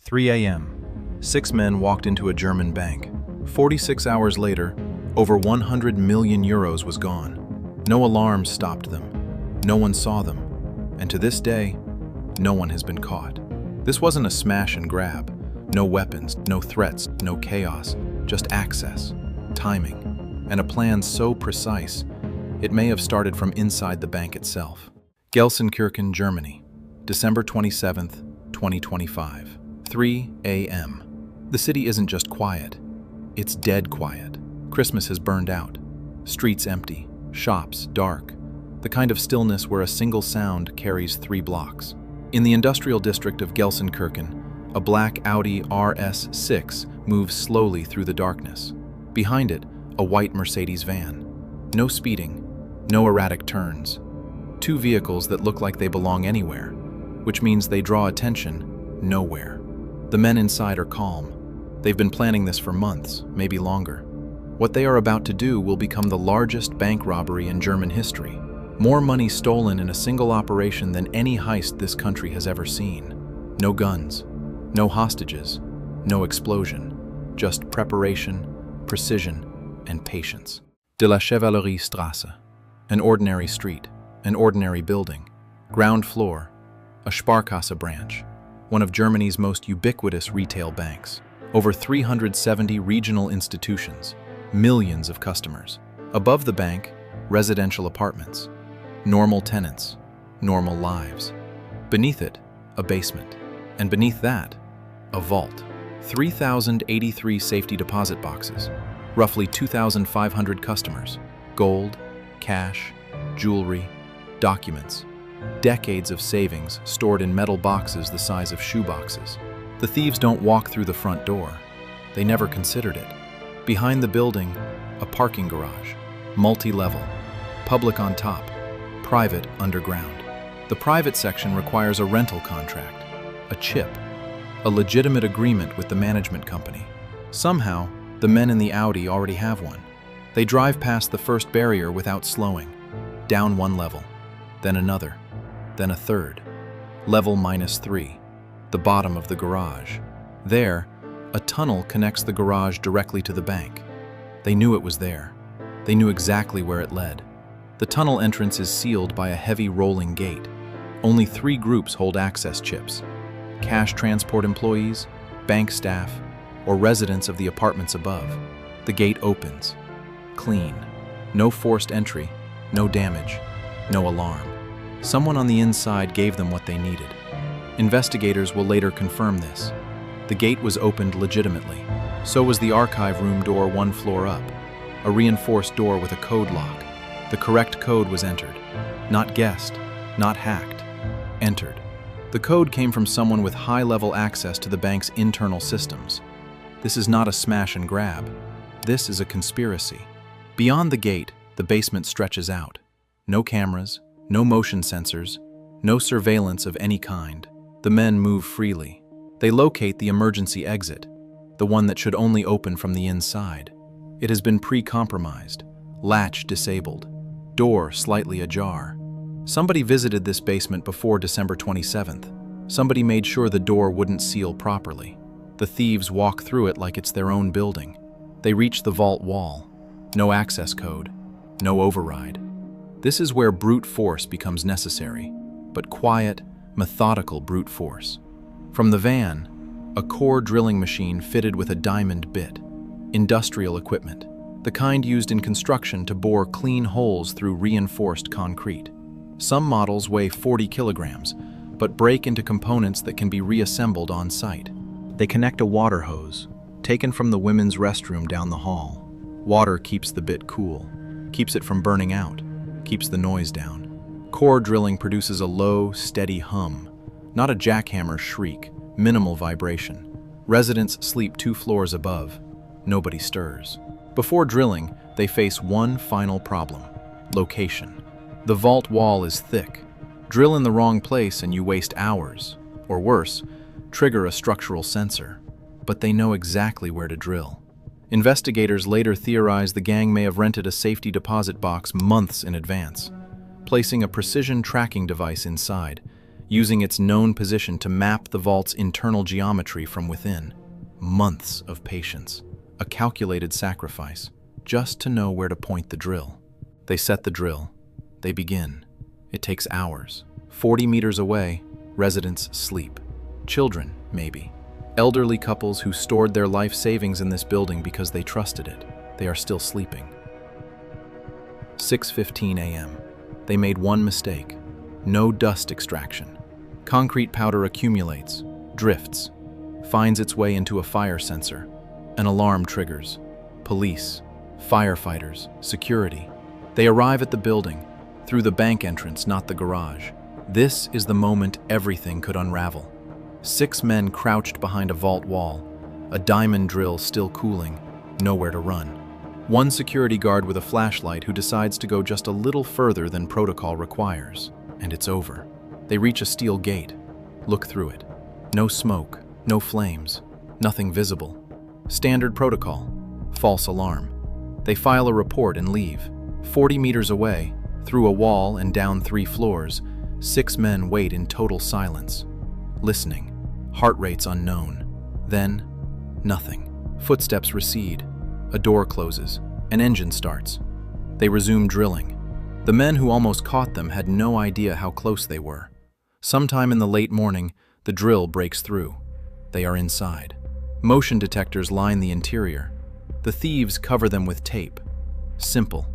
3 a.m. 6 men walked into a German bank. 46 hours later, over 100 million euros was gone. No alarms stopped them. No one saw them. And to this day, no one has been caught. This wasn't a smash and grab. No weapons, no threats, no chaos, just access, timing, and a plan so precise, it may have started from inside the bank itself. Gelsenkirchen, Germany, December 27th, 2025, 3 a.m. The city isn't just quiet, it's dead quiet. Christmas has burned out. Streets empty, shops dark, the kind of stillness where a single sound carries 3 blocks. In the industrial district of Gelsenkirchen, a black Audi RS6 moves slowly through the darkness. Behind it, a white Mercedes van. No speeding, no erratic turns. 2 vehicles that look like they belong anywhere, which means they draw attention nowhere. The men inside are calm. They've been planning this for months, maybe longer. What they are about to do will become the largest bank robbery in German history. More money stolen in a single operation than any heist this country has ever seen. No guns, no hostages, no explosion, just preparation, precision, and patience. De la Chevalerie Strasse, an ordinary street, an ordinary building, ground floor, a Sparkasse branch, one of Germany's most ubiquitous retail banks. Over 370 regional institutions, millions of customers. Above the bank, residential apartments, normal tenants, normal lives. Beneath it, a basement. And beneath that, a vault. 3,083 safety deposit boxes, roughly 2,500 customers, gold, cash, jewelry, documents, decades of savings stored in metal boxes the size of shoeboxes. The thieves don't walk through the front door. They never considered it. Behind the building, a parking garage, multi-level, public on top, private underground. The private section requires a rental contract, a chip, a legitimate agreement with the management company. Somehow, the men in the Audi already have one. They drive past the first barrier without slowing, down 1 level, then another, then a third. Level -3, the bottom of the garage. There, a tunnel connects the garage directly to the bank. They knew it was there. They knew exactly where it led. The tunnel entrance is sealed by a heavy rolling gate. Only 3 groups hold access chips: cash transport employees, bank staff, or residents of the apartments above. The gate opens. Clean. No forced entry, no damage, no alarm. Someone on the inside gave them what they needed. Investigators will later confirm this. The gate was opened legitimately. So was the archive room door 1 floor up, a reinforced door with a code lock. The correct code was entered. Not guessed, not hacked. Entered. The code came from someone with high-level access to the bank's internal systems. This is not a smash and grab. This is a conspiracy. Beyond the gate, the basement stretches out. No cameras, no motion sensors, no surveillance of any kind. The men move freely. They locate the emergency exit, the one that should only open from the inside. It has been pre-compromised, latch disabled, door slightly ajar. Somebody visited this basement before December 27th. Somebody made sure the door wouldn't seal properly. The thieves walk through it like it's their own building. They reach the vault wall. No access code, no override. This is where brute force becomes necessary, but quiet, methodical brute force. From the van, a core drilling machine fitted with a diamond bit. Industrial equipment, the kind used in construction to bore clean holes through reinforced concrete. Some models weigh 40 kilograms, but break into components that can be reassembled on site. They connect a water hose, taken from the women's restroom down the hall. Water keeps the bit cool, keeps it from burning out, keeps the noise down. Core drilling produces a low, steady hum, not a jackhammer shriek, minimal vibration. Residents sleep 2 floors above. Nobody stirs. Before drilling, they face one final problem: location. The vault wall is thick. Drill in the wrong place and you waste hours, or worse, trigger a structural sensor. But they know exactly where to drill. Investigators later theorize the gang may have rented a safety deposit box months in advance, placing a precision tracking device inside, using its known position to map the vault's internal geometry from within. Months of patience, a calculated sacrifice, just to know where to point the drill. They set the drill. They begin. It takes hours. 40 meters away, residents sleep. Children, maybe. Elderly couples who stored their life savings in this building because they trusted it. They are still sleeping. 6:15 a.m. They made one mistake. No dust extraction. Concrete powder accumulates, drifts, finds its way into a fire sensor. An alarm triggers. Police, firefighters, security. They arrive at the building, through the bank entrance, not the garage. This is the moment everything could unravel. 6 men crouched behind a vault wall, a diamond drill still cooling, nowhere to run. One security guard with a flashlight who decides to go just a little further than protocol requires. And it's over. They reach a steel gate, look through it. No smoke, no flames, nothing visible. Standard protocol, false alarm. They file a report and leave. 40 meters away, through a wall and down 3 floors, 6 men wait in total silence, listening, heart rates unknown. Then, nothing. Footsteps recede. A door closes. An engine starts. They resume drilling. The men who almost caught them had no idea how close they were. Sometime in the late morning, the drill breaks through. They are inside. Motion detectors line the interior. The thieves cover them with tape. Simple.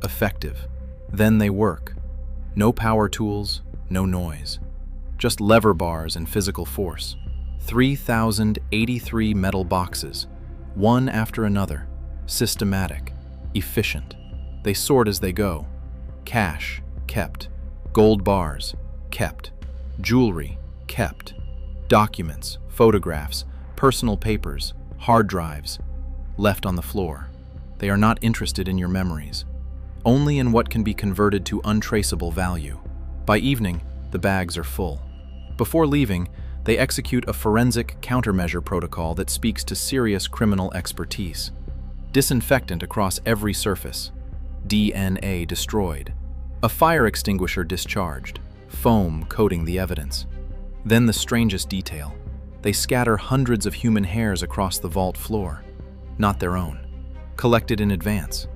Effective. Then they work. No power tools, no noise. Just lever bars and physical force. 3,083 metal boxes, one after another. Systematic, efficient. They sort as they go. Cash, kept. Gold bars, kept. Jewelry, kept. Documents, photographs, personal papers, hard drives, left on the floor. They are not interested in your memories, only in what can be converted to untraceable value. By evening, the bags are full. Before leaving, they execute a forensic countermeasure protocol that speaks to serious criminal expertise. Disinfectant across every surface. DNA destroyed. A fire extinguisher discharged. Foam coating the evidence. Then the strangest detail. They scatter hundreds of human hairs across the vault floor. Not their own. Collected in advance.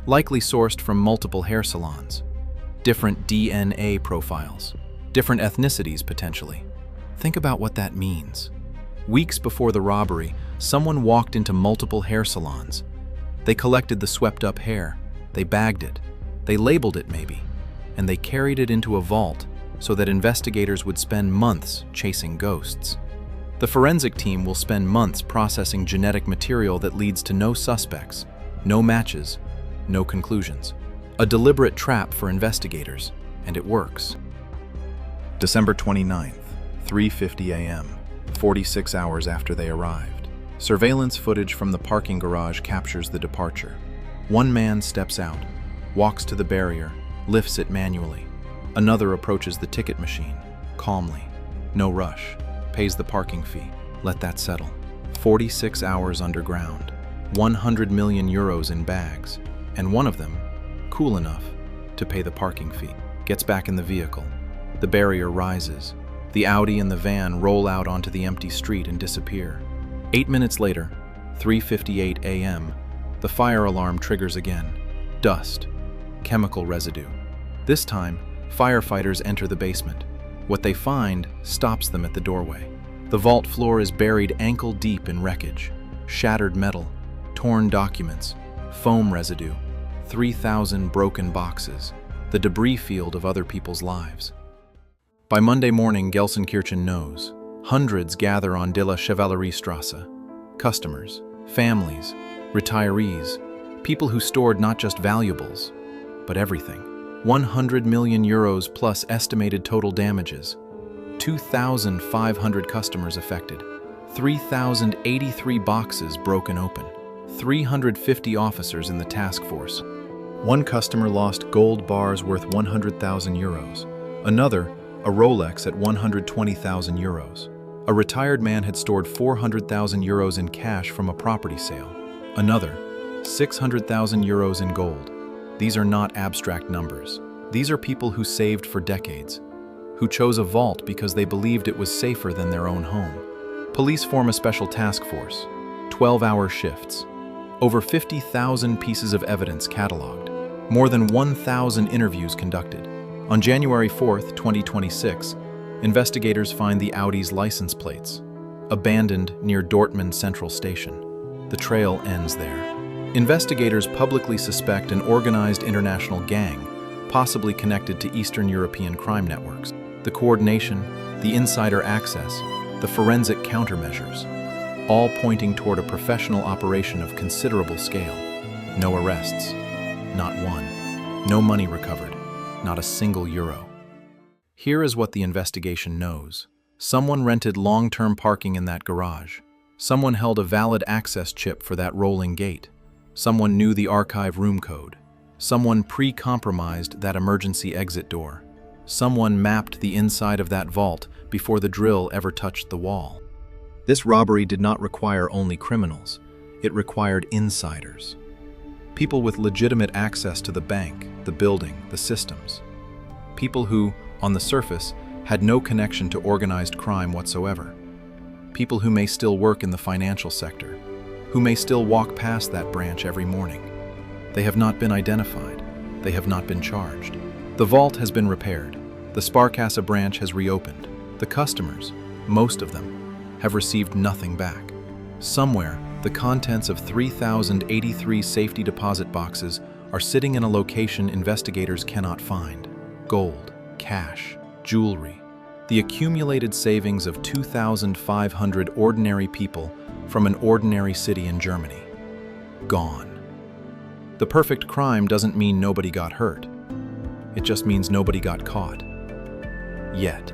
Likely sourced from multiple hair salons. Different DNA profiles. Different ethnicities, potentially. Think about what that means. Weeks before the robbery, someone walked into multiple hair salons. They collected the swept-up hair. They bagged it. They labeled it, maybe. And they carried it into a vault so that investigators would spend months chasing ghosts. The forensic team will spend months processing genetic material that leads to no suspects, no matches, no conclusions. A deliberate trap for investigators, and it works. December 29th, 3:50 a.m., 46 hours after they arrived. Surveillance footage from the parking garage captures the departure. One man steps out, walks to the barrier, lifts it manually. Another approaches the ticket machine, calmly. No rush. Pays the parking fee. Let that settle. 46 hours underground. 100 million euros in bags. And one of them, cool enough to pay the parking fee. Gets back in the vehicle. The barrier rises. The Audi and the van roll out onto the empty street and disappear. 8 minutes later, 3:58 a.m., the fire alarm triggers again. Dust. Chemical residue. This time, firefighters enter the basement. What they find stops them at the doorway. The vault floor is buried ankle-deep in wreckage. Shattered metal, torn documents, foam residue, 3,000 broken boxes, the debris field of other people's lives. By Monday morning, Gelsenkirchen knows. Hundreds gather on De la Chevalleriestrasse. Customers, families, retirees, people who stored not just valuables, but everything. 100 million euros plus estimated total damages. 2,500 customers affected. 3,083 boxes broken open. 350 officers in the task force. One customer lost gold bars worth 100,000 euros. Another, a Rolex at 120,000 euros. A retired man had stored 400,000 euros in cash from a property sale. Another, 600,000 euros in gold. These are not abstract numbers. These are people who saved for decades. who chose a vault because they believed it was safer than their own home. Police form a special task force, 12-hour shifts, over 50,000 pieces of evidence cataloged, more than 1,000 interviews conducted. On January 4th, 2026, investigators find the Audi's license plates, abandoned near Dortmund Central Station. The trail ends there. Investigators publicly suspect an organized international gang, possibly connected to Eastern European crime networks. The coordination, the insider access, the forensic countermeasures, all pointing toward a professional operation of considerable scale. No arrests, not one. No money recovered, not a single euro. Here is what the investigation knows. Someone rented long-term parking in that garage. Someone held a valid access chip for that rolling gate. Someone knew the archive room code. Someone pre-compromised that emergency exit door. Someone mapped the inside of that vault before the drill ever touched the wall. This robbery did not require only criminals. It required insiders. People with legitimate access to the bank, the building, the systems. People who, on the surface, had no connection to organized crime whatsoever. People who may still work in the financial sector, who may still walk past that branch every morning. They have not been identified. They have not been charged. The vault has been repaired. The Sparkasse branch has reopened. The customers, most of them, have received nothing back. Somewhere, the contents of 3,083 safety deposit boxes are sitting in a location investigators cannot find. Gold, cash, jewelry, the accumulated savings of 2,500 ordinary people from an ordinary city in Germany. Gone. The perfect crime doesn't mean nobody got hurt. It just means nobody got caught. Yet.